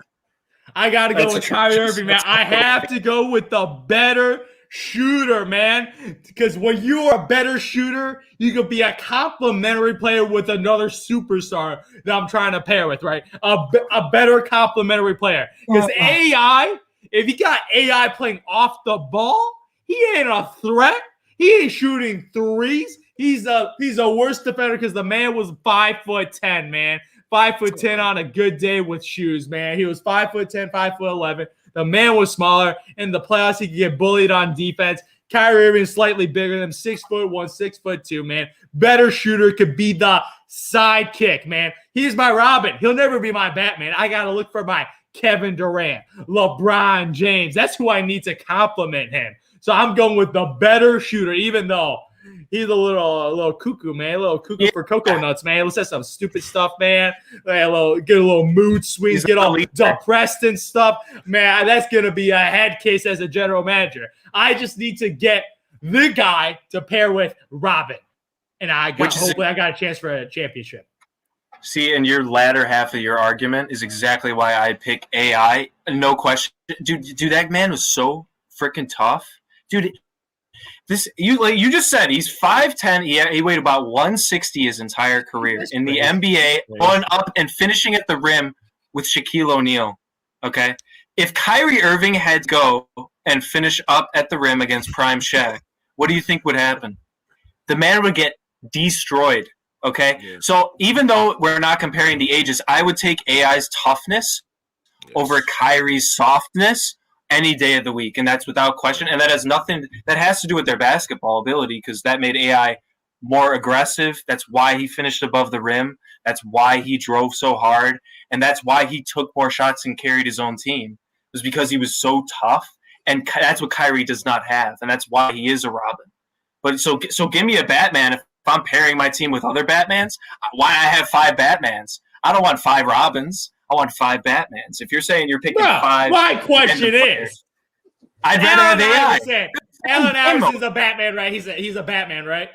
I got to go with Kyrie Irving, man. I have to go with the better shooter, man. Because when you are a better shooter, you could be a complementary player with another superstar that I'm trying to pair with, right? A better complementary player. Because AI, if you got AI playing off the ball, he ain't a threat. He ain't shooting threes. He's a worse defender because the man was 5'10", man. 5'10" on a good day with shoes, man. He was 5'10", 5'11". The man was smaller. In the playoffs, he could get bullied on defense. Kyrie Irving is slightly bigger than him, 6'1", 6'2", man. Better shooter, could be the sidekick, man. He's my Robin. He'll never be my Batman. I got to look for my Kevin Durant, LeBron James. That's who I need to compliment him. So I'm going with the better shooter, even though he's a little cuckoo, man. A little cuckoo for cocoa nuts, man. Let's have some stupid stuff, man. Get a little mood swings, get all depressed and stuff. Man, that's going to be a head case as a general manager. I just need to get the guy to pair with Robin. And hopefully I got a chance for a championship. See, in your latter half of your argument is exactly why I pick AI. No question, dude. That man was so freaking tough, dude. You just said he's 5'10". Yeah, he weighed about 160 his entire career That's in the crazy. NBA, going up and finishing at the rim with Shaquille O'Neal. Okay, if Kyrie Irving had to go and finish up at the rim against Prime Shaq, what do you think would happen? The man would get destroyed. Okay, Yeah. so even though we're not comparing the ages, I would take AI's toughness over Kyrie's softness any day of the week, and that's without question. And that has to do with their basketball ability, because that made AI more aggressive. That's why he finished above the rim. That's why he drove so hard, and that's why he took more shots and carried his own team. It was because he was so tough, and that's what Kyrie does not have, and that's why he is a Robin. But so give me a Batman. If I'm pairing my team with other Batmans, why I have 5 Batmans? I don't want 5 Robins. I want 5 Batmans. If you're saying you're picking 5, my question is, I'd rather have AI. Allen Iverson's a Batman, right? He's a Batman, right?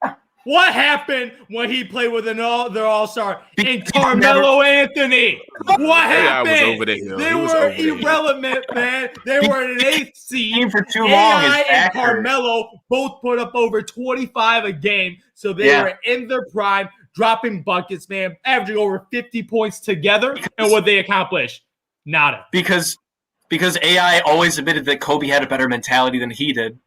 Yeah. What happened when he played with their all-star and Carmelo Anthony? What happened? AI was over the hill. They were irrelevant, man. They were an 8th seed. For too long. AI and Carmelo both put up over 25 a game, so they were in their prime, dropping buckets, man, averaging over 50 points together. And what they accomplished? Nada. Because AI always admitted that Kobe had a better mentality than he did.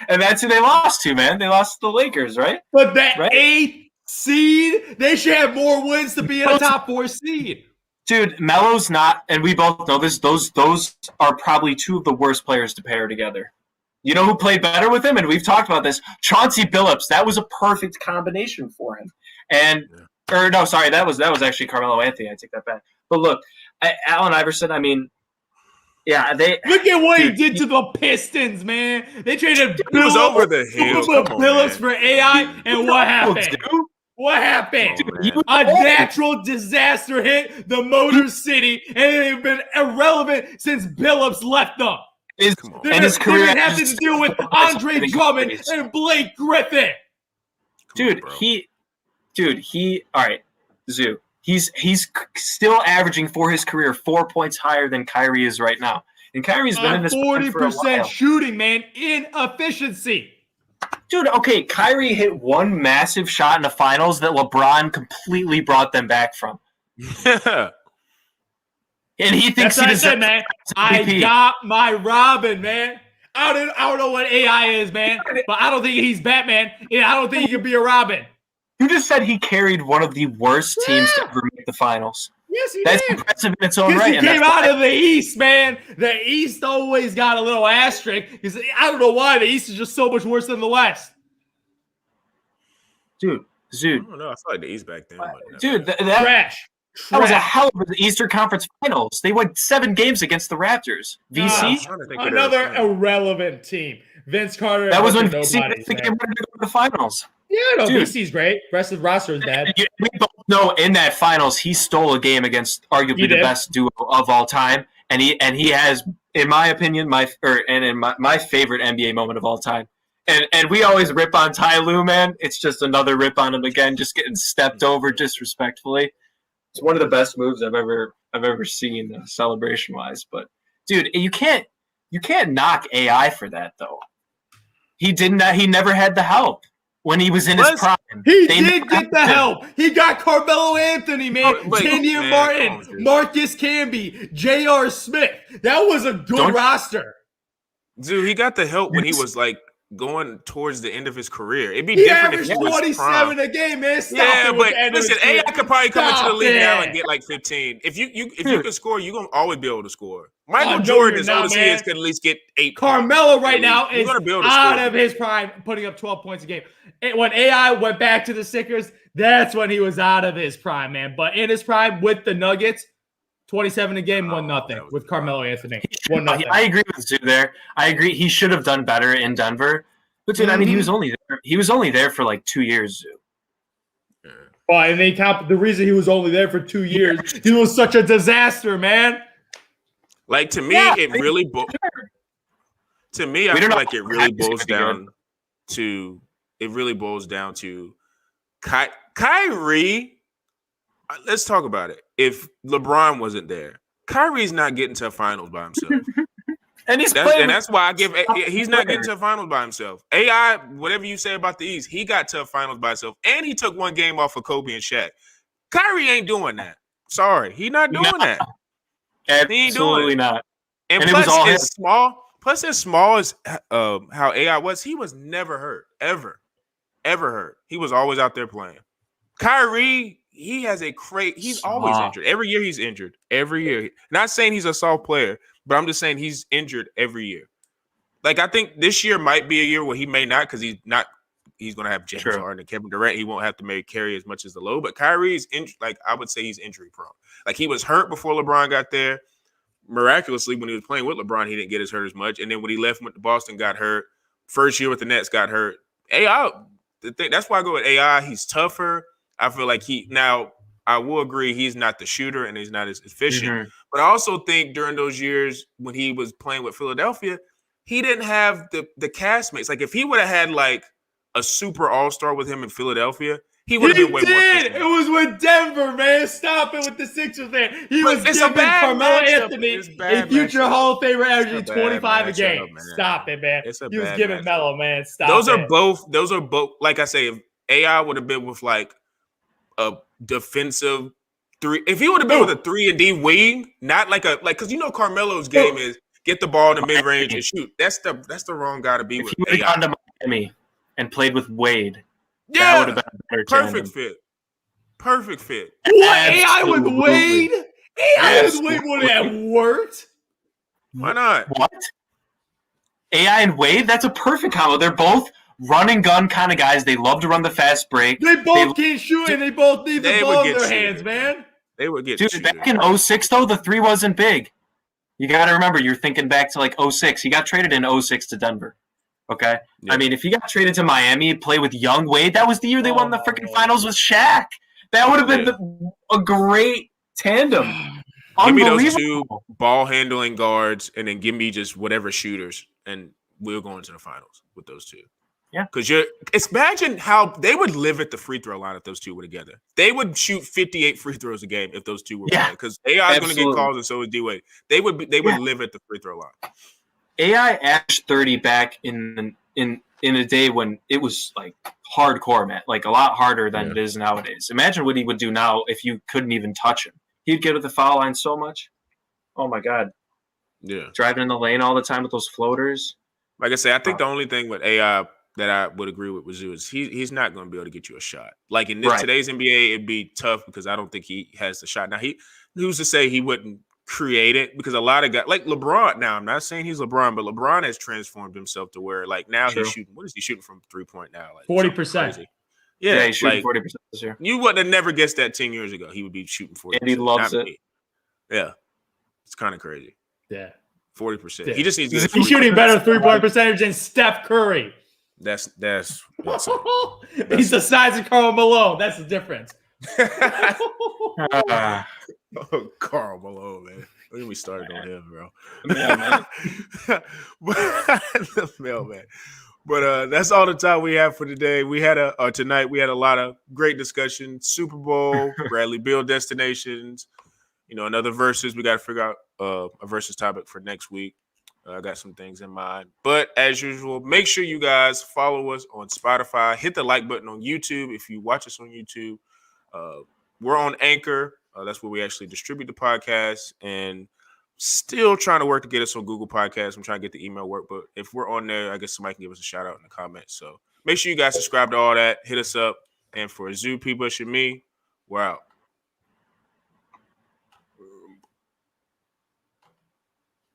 And that's who they lost to, man. They lost to the Lakers, right? But that 8th seed, they should have more wins to be in a top 4 seed. Dude, Melo's not, and we both know this, those are probably 2 of the worst players to pair together. You know who played better with him? And we've talked about this. Chauncey Billups. That was a perfect combination for him. That was actually Carmelo Anthony. I take that back. But look, Allen Iverson, I mean, yeah, look at what he did to the Pistons, man. They traded Billups for AI, and what happened? What happened? A natural disaster hit the Motor City, and they've been irrelevant since Billups left them. His career have to deal with Andre Drummond and Blake Griffin. All right, Zoo. He's still averaging for his career 4 points higher than Kyrie is right now. And Kyrie's been in this 40% shooting, man, inefficiency. Dude, okay, Kyrie hit one massive shot in the finals that LeBron completely brought them back from. Yeah. And he thinks that's what I said, man. I got my Robin, man. I don't know what AI is, man, but I don't think he's Batman, and I don't think he can be a Robin. You just said he carried one of the worst teams to ever make the finals. Yes, he That's did. impressive in its own right. He came out of the East, man. The East always got a little asterisk because I don't know why the East is just so much worse than the West. Dude. I don't know. I feel like the East back then. Dude, that Trash. was a hell of an Eastern Conference Finals. They won 7 games against the Raptors. VC? Another irrelevant team. Vince Carter. That was when VC ready to go to the finals. Yeah, no, VC's great. Rest of the roster is bad. We both know in that finals he stole a game against arguably the best duo of all time, and he has, in my opinion, my favorite NBA moment of all time. And we always rip on Ty Lue, man. It's just another rip on him again, just getting stepped over disrespectfully. It's one of the best moves I've ever seen celebration wise. But dude, you can't knock AI for that though. He never had the help when he was in his prime. He did get the help. He got Carmelo Anthony, man. Kenyon Martin, Marcus Camby, J.R. Smith. That was a good roster. Dude, he got the help when he was like going towards the end of his career. It'd be different if he was 27 a game, man. But listen, AI could probably come into the league now and get like 15. If you can score, you're gonna always be able to score. Michael Jordan, as old as he is, could at least get 8. Carmelo right now is out of his prime, putting up 12 points a game. When AI went back to the Sixers, that's when he was out of his prime, man. But in his prime with the Nuggets, 27 a game, 1-0 with Carmelo Anthony. 1-0. I agree with Zoo there. I agree. He should have done better in Denver. But dude, I mean, he was only there for like 2 years, Zoo. Well, and the reason he was only there for 2 years, he was such a disaster, man. Like to me, I feel like it really boils down to Kyrie let's talk about it. If LeBron wasn't there, Kyrie's not getting to a finals by himself. And that's why I give. He's not getting to a finals by himself. AI, whatever you say about the East, he got to a finals by himself, and he took one game off of Kobe and Shaq. Kyrie ain't doing that. Sorry, he not doing that. Absolutely not. And plus, it's small. Plus, as small as how AI was, he was never hurt, ever hurt. He was always out there playing. Kyrie, he has he's always injured. Every year he's injured. Every year. Not saying he's a soft player, but I'm just saying he's injured every year. Like, I think this year might be a year where he may not, because he's going to have James Harden and Kevin Durant. He won't have to carry as much as the load. But Kyrie's like, I would say he's injury prone. Like, he was hurt before LeBron got there. Miraculously, when he was playing with LeBron, he didn't get as hurt as much. And then when he left with Boston, got hurt. First year with the Nets, got hurt. AI, that's why I go with AI. He's tougher. I feel like I will agree he's not the shooter and he's not as efficient. Mm-hmm. But I also think during those years when he was playing with Philadelphia, he didn't have the castmates. Like, if he would have had like a super all-star with him in Philadelphia, he would have been way more efficient. It was with Denver, man. Stop it with the Sixers, man. He was giving Carmelo Anthony a future Hall of Famer averaging 25 a game. Stop it, man. He was giving Melo, man. Stop it. Those are both, like I say, if AI would have been with like a defensive three, if he would have been with a 3-and-D wing, not because Carmelo's game is get the ball in the mid range and shoot. That's the wrong guy to be with. If he would have gone to Miami and played with Wade, that would have been a better Perfect fit. What? AI with Wade? AI with Wade would have worked. Why not? What? AI and Wade? That's a perfect combo. They're both run and gun kind of guys. They love to run the fast break. They both can't shoot, and they both need the ball in their hands, man. They would get back in 06, though, the three wasn't big. You got to remember, you're thinking back to like 06. He got traded in 06 to Denver. Okay? Yeah. I mean, if he got traded to Miami, play with young Wade, that was the year they won the freaking finals with Shaq. That would have been a great tandem. Give me those two ball-handling guards, and then give me just whatever shooters, and we'll go into the finals with those two. Yeah. Because imagine how they would live at the free throw line if those two were together. They would shoot 58 free throws a game if those two were playing. Because AI is going to get calls, and so is D-Wade. They would live at the free throw line. AI averaged 30 back in a day when it was like hardcore, man. Like a lot harder than it is nowadays. Imagine what he would do now if you couldn't even touch him. He'd get at the foul line so much. Oh my God. Yeah. Driving in the lane all the time with those floaters. Like I say, I think the only thing with AI that I would agree with Zoo is he's not going to be able to get you a shot. Like in today's NBA, it'd be tough because I don't think he has the shot. Now, who's to say he wouldn't create it? Because a lot of guys, like LeBron, now I'm not saying he's LeBron, but LeBron has transformed himself to where like now he's shooting. What is he shooting from 3-point now? Like 40%. Yeah, he's shooting 40% this year. You would have never guessed that 10 years ago. He would be shooting 40%. And he loves it. Yeah, it's kind of crazy. Yeah, 40%. Yeah. He just needs to. He's shooting better 3-point percentage than Steph Curry. That's he's the size of Karl Malone. That's the difference. Karl Malone, man. Don't get me started on him, bro. Yeah, man. The mailman. But that's all the time we have for today. Tonight we had a lot of great discussion. Super Bowl, Bradley Beal destinations. Another versus. We got to figure out a versus topic for next week. I got some things in mind. But as usual, make sure you guys follow us on Spotify. Hit the like button on YouTube if you watch us on YouTube. We're on Anchor. That's where we actually distribute the podcast. And still trying to work to get us on Google Podcasts. I'm trying to get the email work. But if we're on there, I guess somebody can give us a shout out in the comments. So make sure you guys subscribe to all that. Hit us up. And for Zoo, P. Bush, and me, we're out.